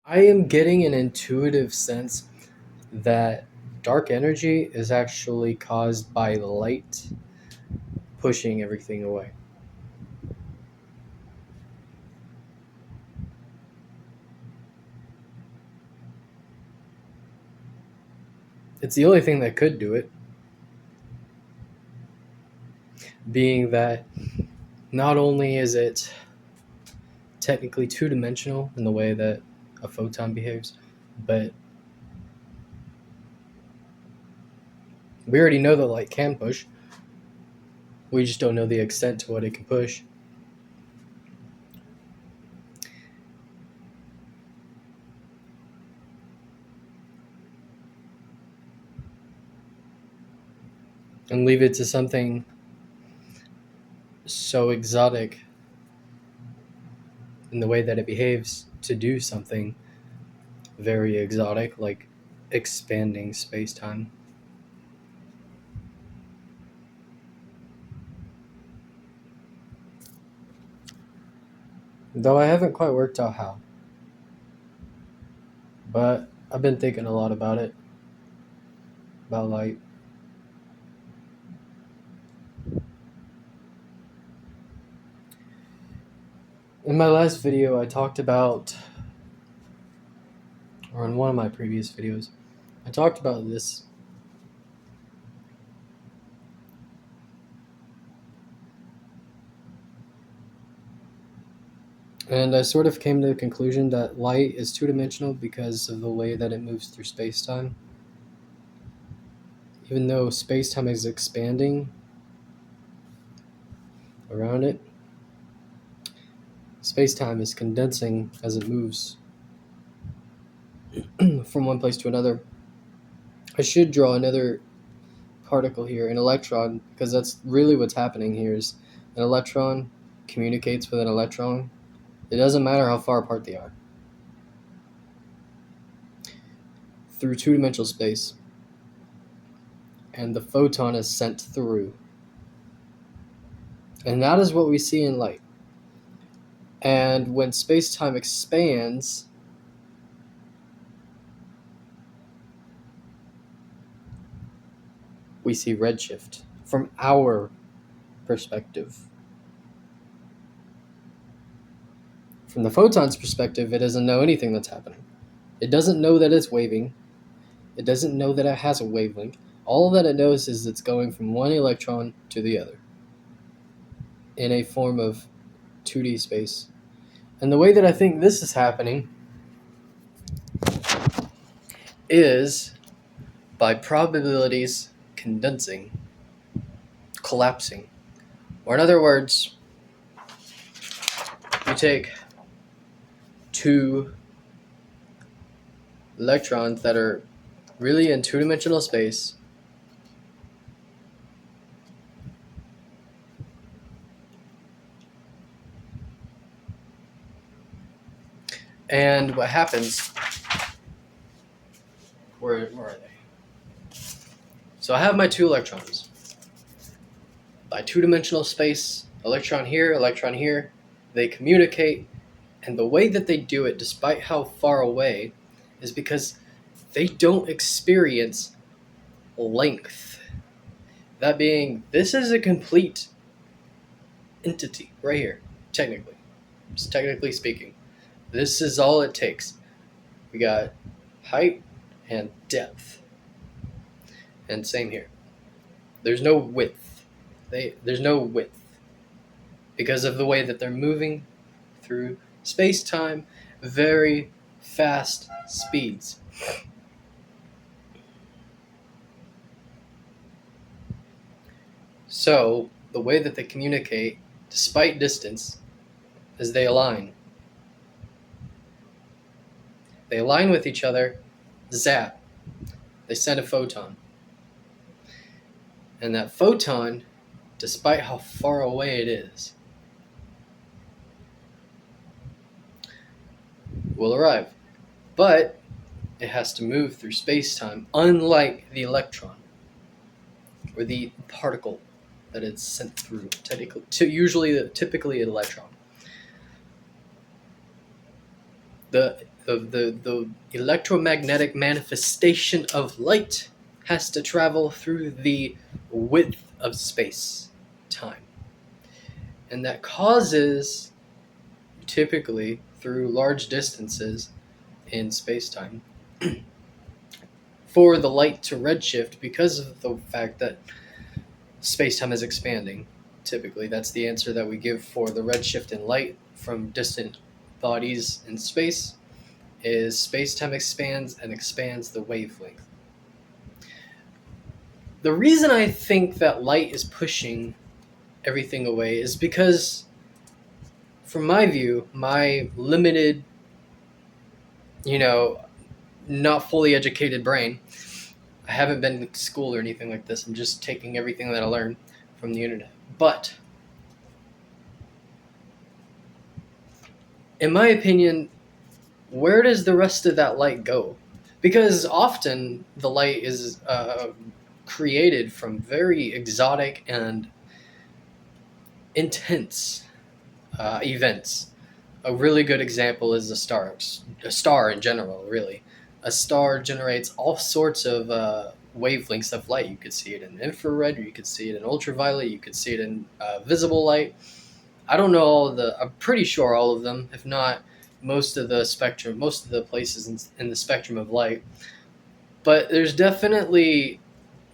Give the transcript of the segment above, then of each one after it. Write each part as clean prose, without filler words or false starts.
I am getting an intuitive sense that dark energy is actually caused by light pushing everything away. It's the only thing that could do it, being that not only is it technically two-dimensional in the way that a photon behaves, but we already know that light can push. We just don't know the extent to what it can push. And leave it to something so exotic in the way that it behaves to do something very exotic, like expanding space-time. Though I haven't quite worked out how. But I've been thinking a lot about it, about light. In my last video, I talked about, or in one of my previous videos, I talked about this. And I sort of came to the conclusion that light is two-dimensional because of the way that it moves through space-time. Even though space-time is expanding around it, space-time is condensing as it moves from one place to another. I should draw another particle here, an electron, because that's really what's happening here is an electron communicates with an electron. It doesn't matter how far apart they are. Through two-dimensional space. And the photon is sent through. And that is what we see in light. And when space-time expands, we see redshift from our perspective. From the photon's perspective, it doesn't know anything that's happening. It doesn't know that it's waving. It doesn't know that it has a wavelength. All that it knows is it's going from one electron to the other in a form of 2D space. And the way that I think this is happening is by probabilities condensing, collapsing. Or in other words, you take two electrons that are really in two-dimensional space, and what happens, where are they? So I have my two electrons. By two-dimensional space, electron here, they communicate, and the way that they do it, despite how far away, is because they don't experience length. That being, this is a complete entity right here, technically. Just technically speaking. This is all it takes. We got height and depth. And same here. There's no width. There's no width. Because of the way that they're moving through space-time, very fast speeds. So, the way that they communicate, despite distance, is they align. They align with each other, zap. They send a photon. And that photon, despite how far away it is, will arrive. But it has to move through space-time, unlike the electron, or the particle that it's sent through, typically an electron. the electromagnetic manifestation of light has to travel through the width of space time. And that causes, typically through large distances in space time, for the light to redshift because of the fact that space time is expanding. Typically, that's the answer that we give for the redshift in light from distant bodies in space. Is space-time expands and expands the wavelength. The reason I think that light is pushing everything away is because, from my view, my limited, not fully educated brain, I haven't been to school or anything like this. I'm just taking everything that I learned from the internet. But, in my opinion, where does the rest of that light go? Because often the light is created from very exotic and intense events. A really good example is a star in general, really. A star generates all sorts of wavelengths of light. You could see it in infrared, you could see it in ultraviolet, you could see it in visible light. I don't know I'm pretty sure all of them, if not most of the spectrum, most of the places in the spectrum of light. But there's definitely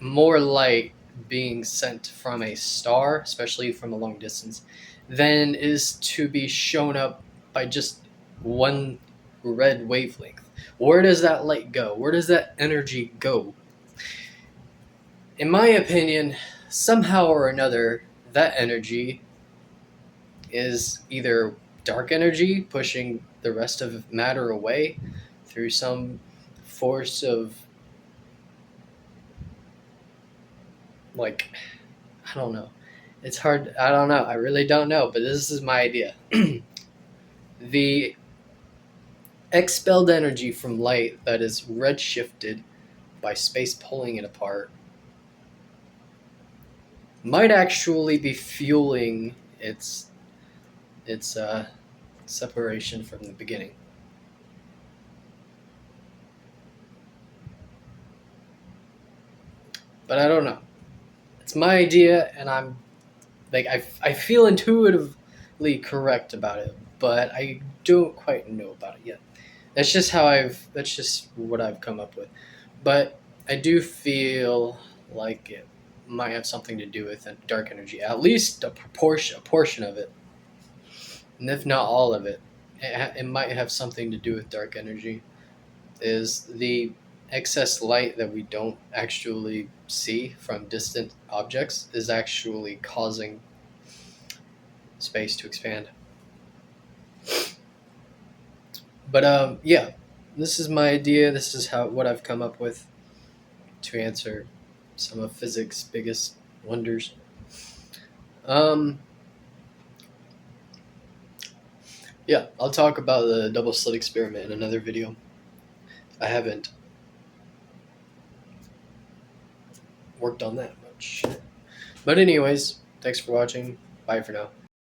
more light being sent from a star, especially from a long distance, than is to be shown up by just one red wavelength. Where does that light go? Where does that energy go? In my opinion, somehow or another, that energy is either dark energy pushing the rest of matter away through some force of, like, I don't know. It's hard. I don't know. I really don't know, but this is my idea. The expelled energy from light that is redshifted by space pulling it apart might actually be fueling its separation from the beginning. But I don't know. It's my idea, and I'm like I feel intuitively correct about it, but I don't quite know about it yet. That's just what I've come up with. But I do feel like it might have something to do with dark energy, at least a portion of it, and if not all of it. It might have something to do with dark energy. Is the excess light that we don't actually see from distant objects is actually causing space to expand. But yeah, this is my idea. This is what I've come up with to answer some of physics' biggest wonders. Yeah, I'll talk about the double slit experiment in another video. I haven't worked on that much. But anyways, thanks for watching. Bye for now.